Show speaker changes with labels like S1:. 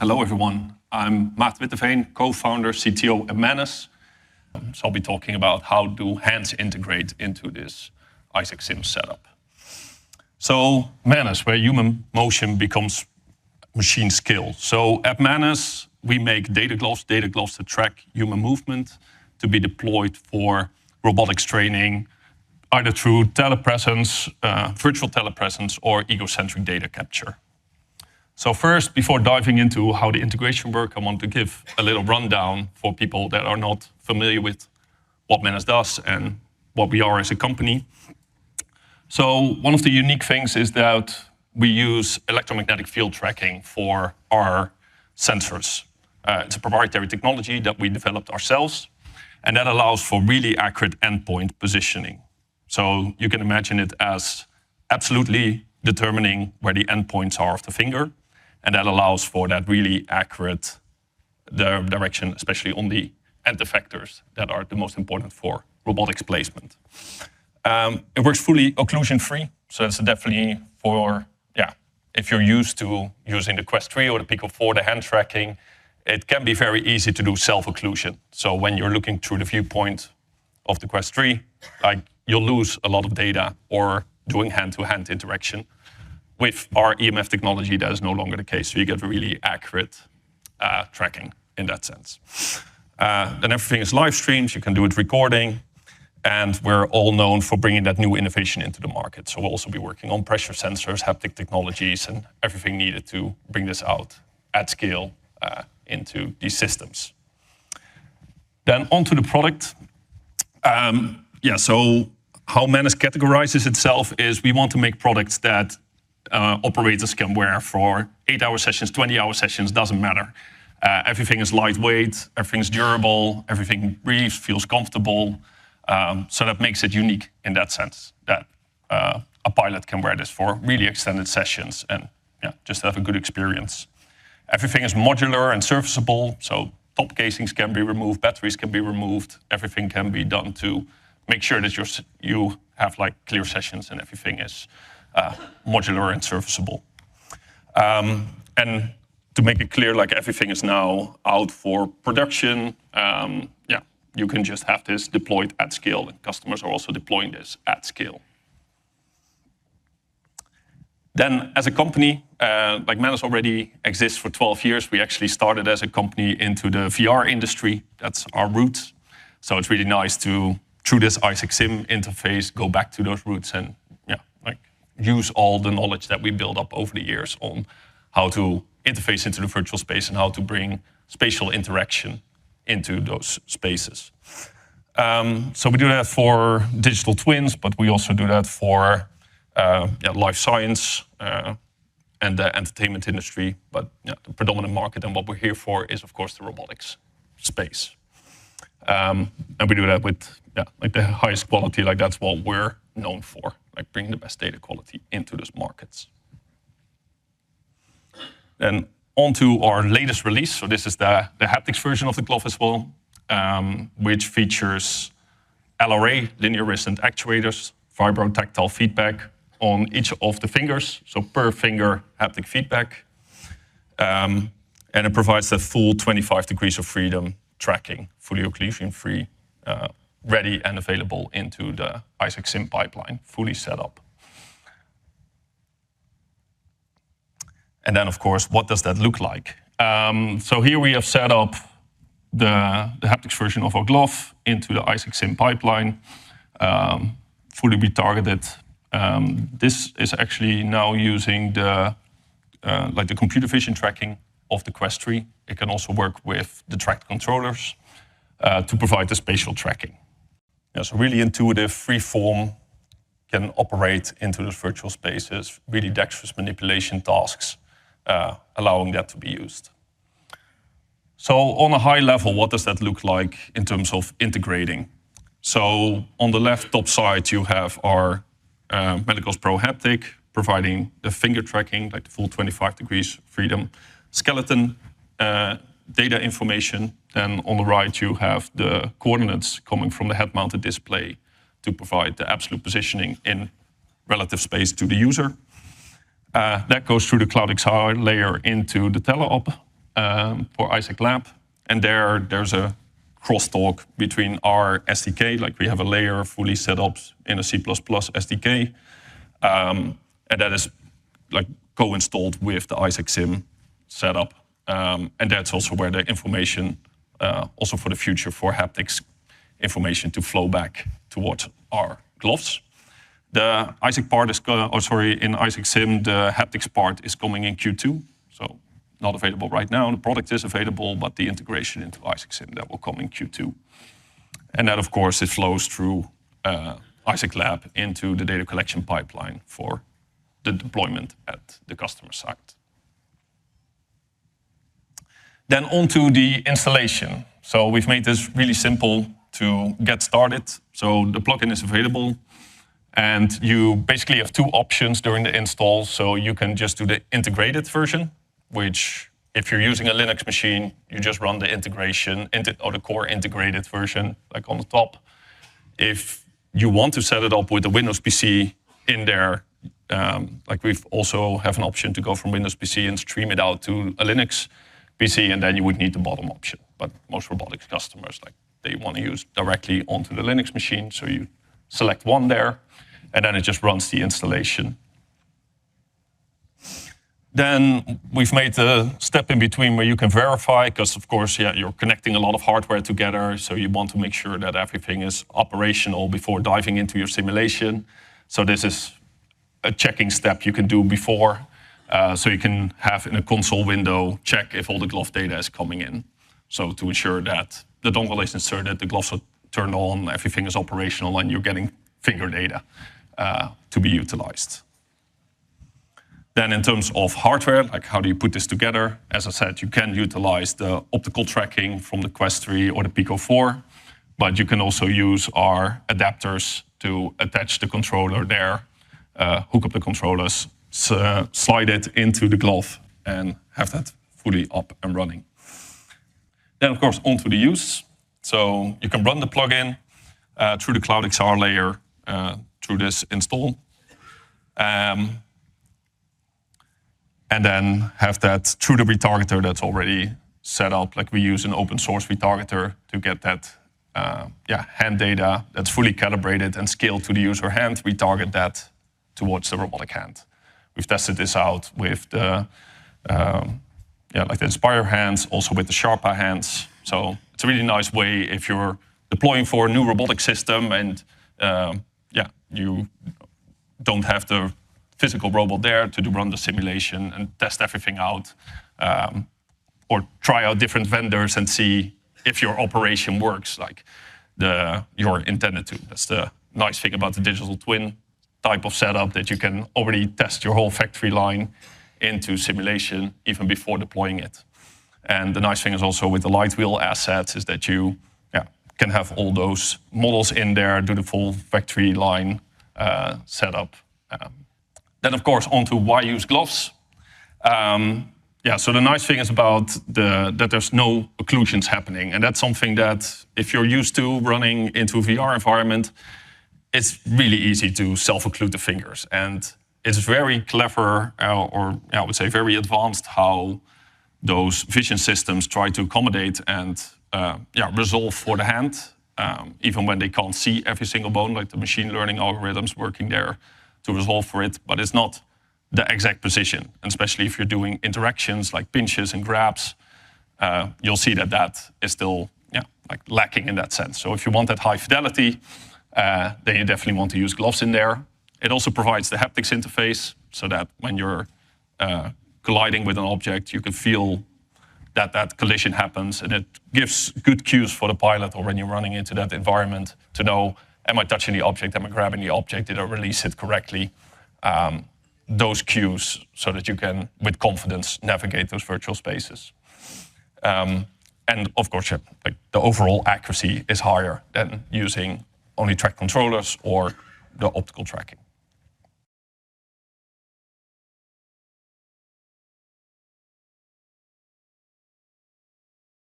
S1: Hello, everyone. I'm Maat Witteveen, co-founder, CTO at MANUS. So I'll be talking about how do hands integrate into this Isaac Sim setup. So MANUS, where human motion becomes machine skill. So at MANUS, we make data gloves that track human movement to be deployed for robotics training, either through telepresence, virtual telepresence, or egocentric data capture. So first, before diving into how the integration works, I want to give a little rundown for people that are not familiar with what MANUS does and what we are as a company. So one of the unique things is that we use electromagnetic field tracking for our sensors. It's a proprietary technology that we developed ourselves, and that allows for really accurate endpoint positioning. So you can imagine it as absolutely determining where the endpoints are of the finger, and that allows for that really accurate direction, especially on the end effectors that are the most important for robotics placement. It works fully occlusion-free, so it's definitely for, if you're used to using the Quest 3 or the Pico 4, the hand tracking, it can be very easy to do self-occlusion. So when you're looking through the viewpoint of the Quest 3, you'll lose a lot of data or doing hand-to-hand interaction. With our EMF technology, that is no longer the case. So you get really accurate tracking in that sense. Then everything is live streamed. You can do it recording. And we're all known for bringing that new innovation into the market. So we'll also be working on pressure sensors, haptic technologies, and everything needed to bring this out at scale into these systems. Then onto the product. So how MANUS categorizes itself is we want to make products that operators can wear for 8-hour sessions, 20-hour sessions, doesn't matter. Everything is lightweight, everything's durable, everything breathes, feels comfortable. So that makes it unique in that sense, that a pilot can wear this for really extended sessions and just have a good experience. Everything is modular and serviceable, so top casings can be removed, batteries can be removed, everything can be done to make sure that you have clear sessions and everything is modular and serviceable. And to make it clear, everything is now out for production. You can just have this deployed at scale, and customers are also deploying this at scale. Then, as a company, MANUS already exists for 12 years. We actually started as a company into the VR industry. That's our roots. So it's really nice to, through this Isaac Sim interface, go back to those roots and use all the knowledge that we built up over the years on how to interface into the virtual space and how to bring spatial interaction into those spaces. So we do that for digital twins, but we also do that for life science and the entertainment industry. But the predominant market and what we're here for is, of course, the robotics space. And we do that with the highest quality. That's what we're known for, bringing the best data quality into those markets. Then on to our latest release. So this is the haptics version of the glove as well, which features LRA, linear resonant actuators, vibrotactile feedback on each of the fingers, so per finger haptic feedback. And it provides that full 25 degrees of freedom tracking, fully occlusion-free, ready and available into the Isaac Sim pipeline, fully set up. And then, of course, what does that look like? So here we have set up the haptics version of our glove into the Isaac Sim pipeline, fully retargeted. This is actually now using the computer vision tracking of the Quest 3. It can also work with the tracked controllers to provide the spatial tracking. So really intuitive, free form, can operate into those virtual spaces, really dexterous manipulation tasks, allowing that to be used. So on a high level, what does that look like in terms of integrating? So on the left top side, you have our Metagloves Pro Haptic, providing the finger tracking, the full 25 degrees freedom, skeleton data information. Then on the right, you have the coordinates coming from the head-mounted display to provide the absolute positioning in relative space to the user. That goes through the CloudXR layer into the Teleop, for Isaac Lab. And there's a crosstalk between our SDK, like we have a layer fully set up in a C++ SDK, and that is like co-installed with the Isaac Sim setup. And that's also where the information, also for the future for haptics, information to flow back towards our gloves. The Isaac part is, in Isaac Sim, the haptics part is coming in Q2, so not available right now. The product is available, but the integration into Isaac Sim, that will come in Q2. And that, of course, it flows through Isaac Lab into the data collection pipeline for the deployment at the customer site. Then onto the installation. So we've made this really simple to get started. So the plugin is available, and you basically have two options during the install. So you can just do the integrated version, which if you're using a Linux machine, you just run the integration, or the core integrated version, like on the top. If you want to set it up with a Windows PC in there, like we've also have an option to go from Windows PC and stream it out to a Linux PC, and then you would need the bottom option. But most robotics customers, like they want to use directly onto the Linux machine, so you select one there, and then it just runs the installation. Then we've made a step in between where you can verify, because of course, you're connecting a lot of hardware together, so you want to make sure that everything is operational before diving into your simulation. So this is a checking step you can do before, so you can have in a console window, check if all the glove data is coming in. So to ensure that the dongle is inserted, the gloves are turned on, everything is operational, and you're getting finger data to be utilized. Then in terms of hardware, like how do you put this together? As I said, you can utilize the optical tracking from the Quest 3 or the Pico 4, but you can also use our adapters to attach the controller there, hook up the controllers, slide it into the glove, and have that fully up and running. Then, of course, onto the use. So you can run the plugin through the CloudXR layer through this install. And then have that through the retargeter that's already set up. Like we use an open source retargeter to get that hand data that's fully calibrated and scaled to the user hand. We target that towards the robotic hand. We've tested this out with the like the Inspire hands, also with the Sharpa hands. So it's a really nice way if you're deploying for a new robotic system and you don't have the physical robot there to run the simulation and test everything out, or try out different vendors and see if your operation works like you're intended to. That's the nice thing about the digital twin type of setup, that you can already test your whole factory line into simulation even before deploying it. And the nice thing is also with the light wheel assets is that you can have all those models in there, do the full factory line setup. Then, of course, onto why use gloves. So the nice thing is about that there's no occlusions happening. And that's something that if you're used to running into a VR environment, it's really easy to self-occlude the fingers. And it's very clever, or I would say very advanced, how those vision systems try to accommodate and resolve for the hand, even when they can't see every single bone, like the machine learning algorithms working there to resolve for it, but it's not the exact position. And especially if you're doing interactions like pinches and grabs, you'll see that is still like lacking in that sense. So if you want that high fidelity, then you definitely want to use gloves in there. It also provides the haptics interface so that when you're colliding with an object, you can feel that collision happens, and it gives good cues for the pilot or when you're running into that environment to know, am I touching the object? Am I grabbing the object? Did I release it correctly? Those cues so that you can, with confidence, navigate those virtual spaces. And of course, like the overall accuracy is higher than using only track controllers or the optical tracking.